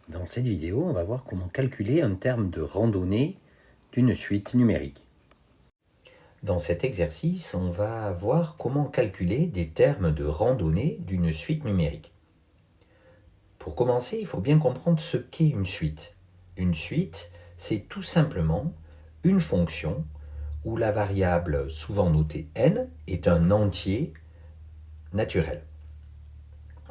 Dans cette vidéo, on va voir comment calculer un terme de randonnée d'une suite numérique. Dans cet exercice, on va voir comment calculer des termes de randonnée d'une suite numérique. Pour commencer, il faut bien comprendre ce qu'est une suite. Une suite, c'est tout simplement une fonction où la variable, souvent notée n, est un entier naturel.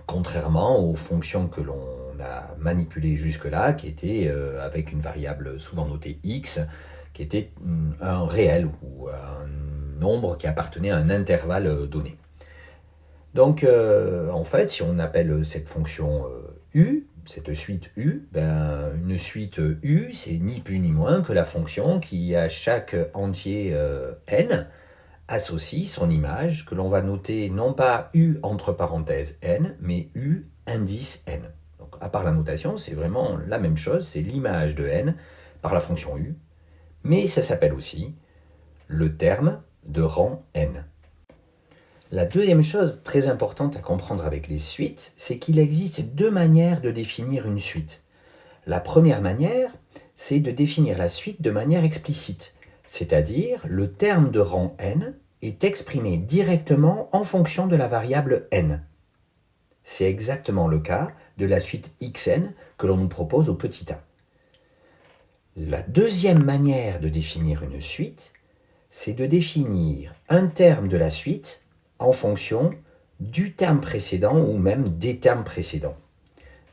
Contrairement aux fonctions que l'on a manipulées jusque-là, qui étaient avec une variable souvent notée x, qui était un réel ou un nombre qui appartenait à un intervalle donné. Donc, en fait, si on appelle cette fonction u, cette suite u, une suite u, c'est ni plus ni moins que la fonction qui, à chaque entier n, associe son image que l'on va noter non pas u entre parenthèses n, mais u indice n. Donc, à part la notation, c'est vraiment la même chose, c'est l'image de n par la fonction u, mais ça s'appelle aussi le terme de rang n. La deuxième chose très importante à comprendre avec les suites, c'est qu'il existe deux manières de définir une suite. La première manière, c'est de définir la suite de manière explicite, c'est-à-dire le terme de rang n est exprimé directement en fonction de la variable n. C'est exactement le cas de la suite xn que l'on nous propose au petit a. La deuxième manière de définir une suite, c'est de définir un terme de la suite en fonction du terme précédent ou même des termes précédents.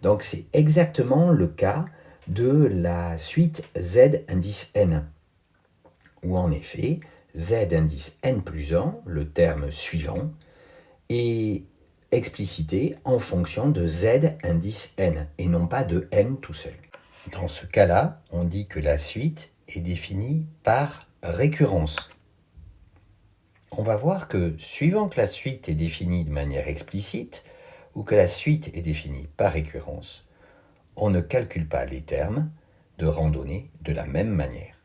Donc c'est exactement le cas de la suite z indice n, où en effet, z indice n plus 1, le terme suivant, est explicité en fonction de z indice n, et non pas de n tout seul. Dans ce cas-là, on dit que la suite est définie par récurrence. On va voir que suivant que la suite est définie de manière explicite, ou que la suite est définie par récurrence, on ne calcule pas les termes de randonnée de la même manière.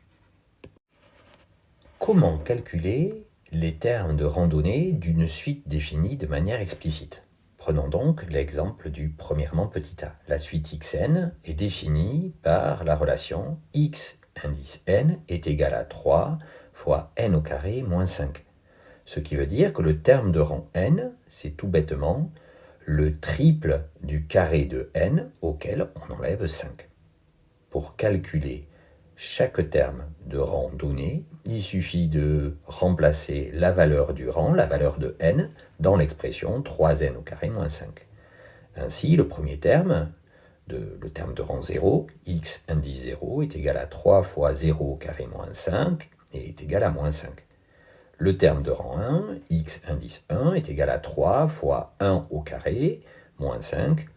Comment calculer les termes de randonnée d'une suite définie de manière explicite? Prenons donc l'exemple du premièrement petit a. La suite xn est définie par la relation x indice n est égal à 3 fois n au carré moins 5. Ce qui veut dire que le terme de rang n, c'est tout bêtement le triple du carré de n auquel on enlève 5. Pour calculer chaque terme de rang donné, il suffit de remplacer la valeur du rang, la valeur de n, dans l'expression 3n au carré moins 5. Ainsi, le premier terme, le terme de rang 0, x indice 0, est égal à 3 fois 0 au carré moins 5, et est égal à moins 5. Le terme de rang 1, x indice 1, est égal à 3 fois 1 au carré, moins 5,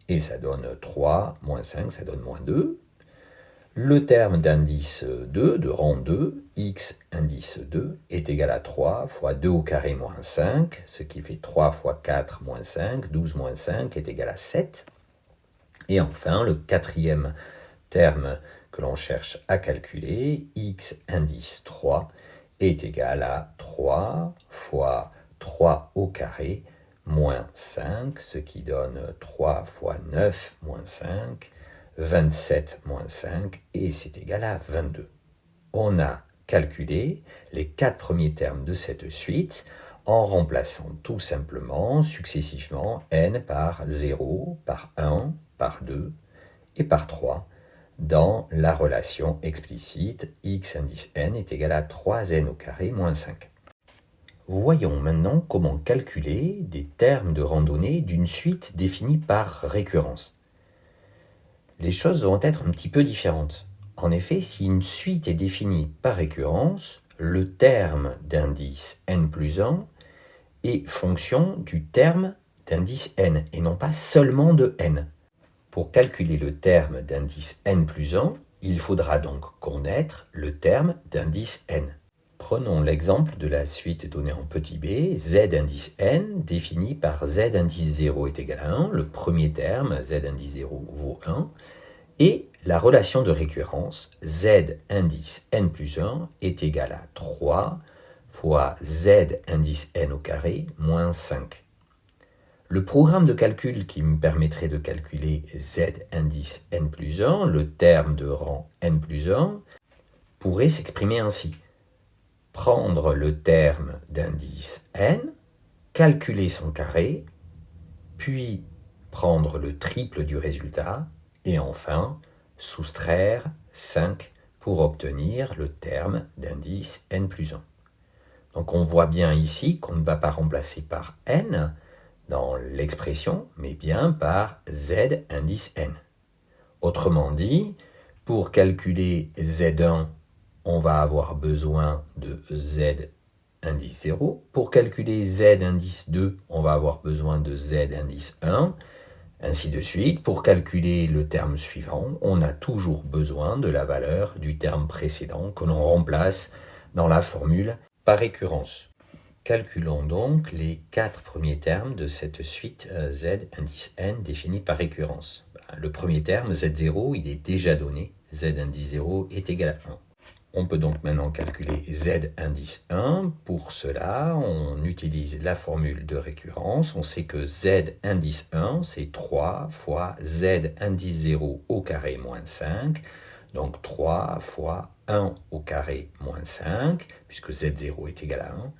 et ça donne 3, moins 5, ça donne moins 2. Le terme d'indice 2, de rang 2, x indice 2, est égal à 3 fois 2 au carré moins 5, ce qui fait 3 fois 4 moins 5, 12 moins 5 est égal à 7. Et enfin, le quatrième terme que l'on cherche à calculer, x indice 3, est égal à 3 fois 3 au carré moins 5, ce qui donne 3 fois 9 moins 5, 27 moins 5, et c'est égal à 22. On a calculé les 4 premiers termes de cette suite en remplaçant tout simplement successivement n par 0, par 1, par 2 et par 3 dans la relation explicite x indice n est égal à 3n au carré moins 5. Voyons maintenant comment calculer des termes de randonnée d'une suite définie par récurrence. Les choses vont être un petit peu différentes. En effet, si une suite est définie par récurrence, le terme d'indice n plus 1 est fonction du terme d'indice n, et non pas seulement de n. Pour calculer le terme d'indice n plus 1, il faudra donc connaître le terme d'indice n. Prenons l'exemple de la suite donnée en petit b, z indice n défini par z indice 0 est égal à 1, le premier terme, z indice 0 vaut 1, et la relation de récurrence, z indice n plus 1 est égal à 3 fois z indice n au carré moins 5. Le programme de calcul qui me permettrait de calculer z indice n plus 1, le terme de rang n plus 1, pourrait s'exprimer ainsi. Prendre le terme d'indice n, calculer son carré, puis prendre le triple du résultat, et enfin soustraire 5 pour obtenir le terme d'indice n plus 1. Donc on voit bien ici qu'on ne va pas remplacer par n dans l'expression, mais bien par z indice n. Autrement dit, pour calculer z1, on va avoir besoin de z indice 0. Pour calculer z indice 2, on va avoir besoin de z indice 1. Ainsi de suite, pour calculer le terme suivant, on a toujours besoin de la valeur du terme précédent que l'on remplace dans la formule par récurrence. Calculons donc les 4 premiers termes de cette suite z indice n définie par récurrence. Le premier terme, z0, il est déjà donné. Z indice 0 est égal à 1. On peut donc maintenant calculer z indice 1. Pour cela, on utilise la formule de récurrence. On sait que z indice 1, c'est 3 fois z indice 0 au carré moins 5. Donc 3 fois 1 au carré moins 5, puisque z0 est égal à 1.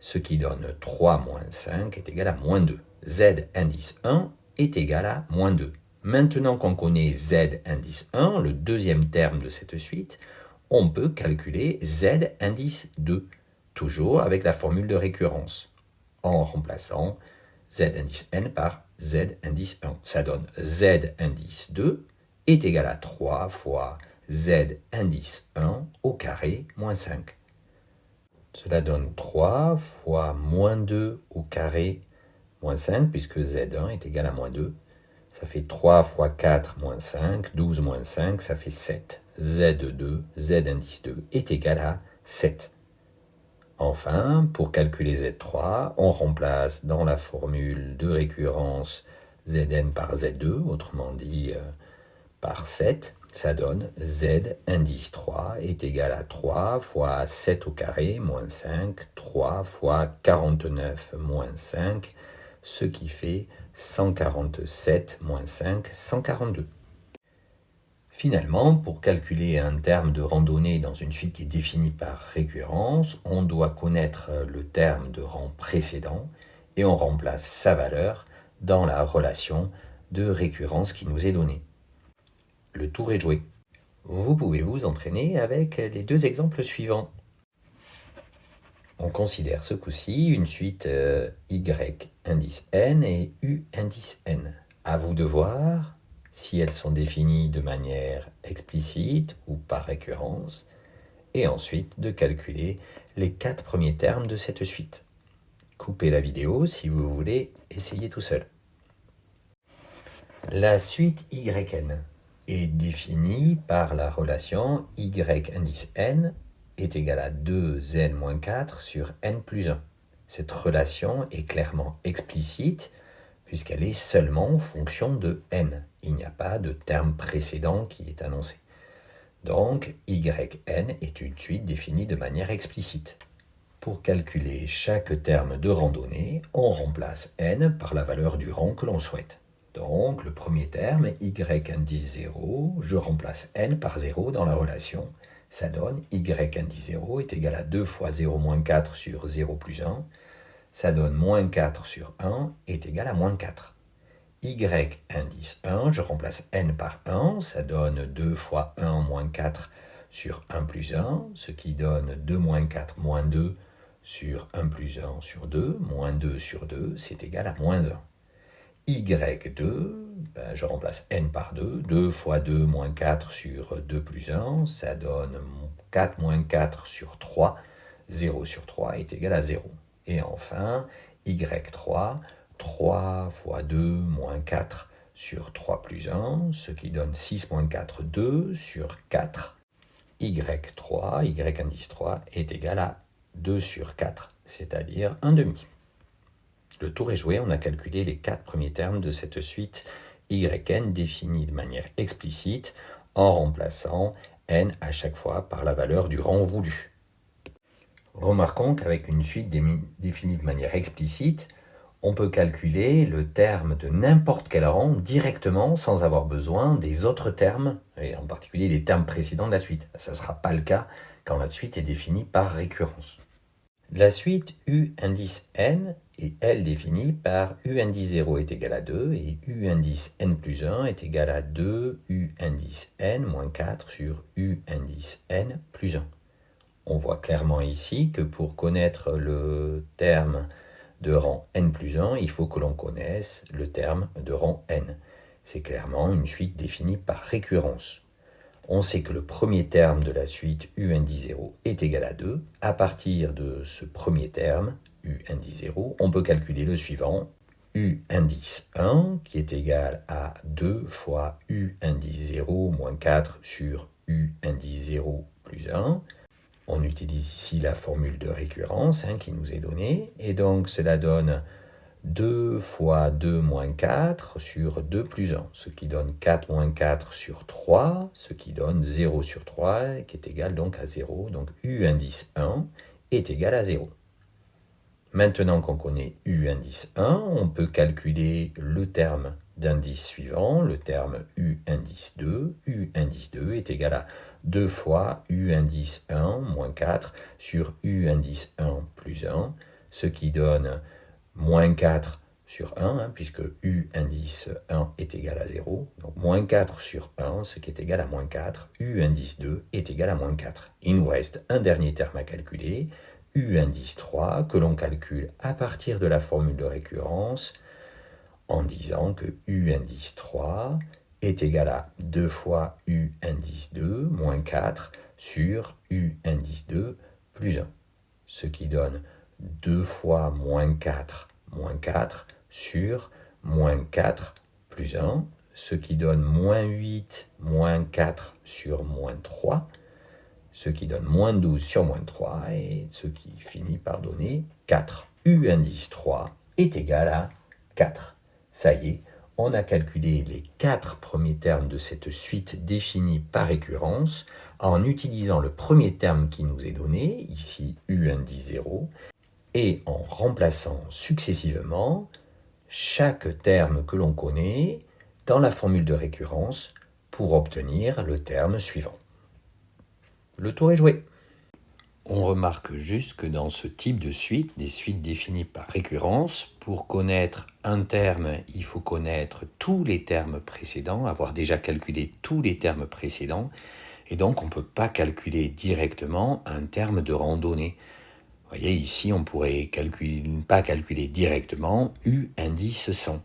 Ce qui donne 3 moins 5 est égal à moins 2. Z indice 1 est égal à moins 2. Maintenant qu'on connaît Z indice 1, le deuxième terme de cette suite, on peut calculer Z indice 2, toujours avec la formule de récurrence, en remplaçant Z indice n par Z indice 1. Ça donne Z indice 2 est égal à 3 fois Z indice 1 au carré moins 5. Cela donne 3 fois moins 2 au carré moins 5, puisque Z1 est égal à moins 2. Ça fait 3 fois 4 moins 5, 12 moins 5, ça fait 7. Z2, Z indice 2, est égal à 7. Enfin, pour calculer Z3, on remplace dans la formule de récurrence Zn par Z2, autrement dit par 7. Ça donne Z indice 3 est égal à 3 fois 7 au carré moins 5, 3 fois 49 moins 5, ce qui fait 147 moins 5, 142. Finalement, pour calculer un terme de randonnée dans une suite qui est définie par récurrence, on doit connaître le terme de rang précédent et on remplace sa valeur dans la relation de récurrence qui nous est donnée. Le tour est joué. Vous pouvez vous entraîner avec les deux exemples suivants. On considère ce coup-ci une suite y indice n et u indice n. À vous de voir si elles sont définies de manière explicite ou par récurrence, et ensuite de calculer les 4 premiers termes de cette suite. Coupez la vidéo si vous voulez essayer tout seul. La suite yn est définie par la relation y indice n est égal à 2n-4 sur n plus 1. Cette relation est clairement explicite puisqu'elle est seulement fonction de n. Il n'y a pas de terme précédent qui est annoncé. Donc, yn est une suite définie de manière explicite. Pour calculer chaque terme de randonnée, on remplace n par la valeur du rang que l'on souhaite. Donc, le premier terme, y indice 0, je remplace n par 0 dans la relation. Ça donne y indice 0 est égal à 2 fois 0 moins 4 sur 0 plus 1. Ça donne moins 4 sur 1 est égal à moins 4. Y indice 1, je remplace n par 1, ça donne 2 fois 1 moins 4 sur 1 plus 1, ce qui donne 2 moins 4 moins 2 sur 1 plus 1 sur 2, moins 2 sur 2, c'est égal à moins 1. Y2, je remplace n par 2, 2 fois 2 moins 4 sur 2 plus 1, ça donne 4 moins 4 sur 3, 0 sur 3 est égal à 0. Et enfin, Y3, 3 fois 2 moins 4 sur 3 plus 1, ce qui donne 6 moins 4, 2 sur 4. Y3, Y indice 3, est égal à 2 sur 4, c'est-à-dire 1 demi. Le tour est joué, on a calculé les 4 premiers termes de cette suite yn définie de manière explicite en remplaçant n à chaque fois par la valeur du rang voulu. Remarquons qu'avec une suite définie de manière explicite, on peut calculer le terme de n'importe quel rang directement sans avoir besoin des autres termes, et en particulier les termes précédents de la suite. Ça ne sera pas le cas quand la suite est définie par récurrence. La suite U indice n est elle définie par U indice 0 est égal à 2 et U indice n plus 1 est égal à 2 U indice n moins 4 sur U indice n plus 1. On voit clairement ici que pour connaître le terme de rang n plus 1, il faut que l'on connaisse le terme de rang n. C'est clairement une suite définie par récurrence. On sait que le premier terme de la suite U indice 0 est égal à 2. À partir de ce premier terme, U indice 0, on peut calculer le suivant, U indice 1, qui est égal à 2 fois U indice 0 moins 4 sur U indice 0 plus 1. On utilise ici la formule de récurrence qui nous est donnée, et donc cela donne 2 fois 2 moins 4 sur 2 plus 1, ce qui donne 4 moins 4 sur 3, ce qui donne 0 sur 3, qui est égal donc à 0. Donc U indice 1 est égal à 0. Maintenant qu'on connaît U indice 1, on peut calculer le terme d'indice suivant, le terme U indice 2. U indice 2 est égal à 2 fois U indice 1 moins 4 sur U indice 1 plus 1, ce qui donne moins 4 sur 1, puisque U indice 1 est égal à 0. Donc moins 4 sur 1, ce qui est égal à moins 4. U indice 2 est égal à moins 4. Il nous reste un dernier terme à calculer, U indice 3, que l'on calcule à partir de la formule de récurrence en disant que U indice 3 est égal à 2 fois U indice 2 moins 4 sur U indice 2 plus 1, ce qui donne 2 fois moins 4 sur moins 4 plus 1, ce qui donne moins 8 moins 4 sur moins 3, ce qui donne moins 12 sur moins 3, et ce qui finit par donner 4. U indice 3 est égal à 4. Ça y est, on a calculé les 4 premiers termes de cette suite définie par récurrence en utilisant le premier terme qui nous est donné, ici U indice 0, et en remplaçant successivement chaque terme que l'on connaît dans la formule de récurrence pour obtenir le terme suivant. Le tour est joué. On remarque juste que dans ce type de suite, des suites définies par récurrence, pour connaître un terme, il faut connaître tous les termes précédents, avoir déjà calculé tous les termes précédents, et donc on ne peut pas calculer directement un terme de rang donné. Vous voyez, ici, on pourrait pas calculer directement U indice 100.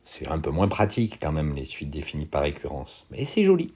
C'est un peu moins pratique quand même, les suites définies par récurrence, mais c'est joli.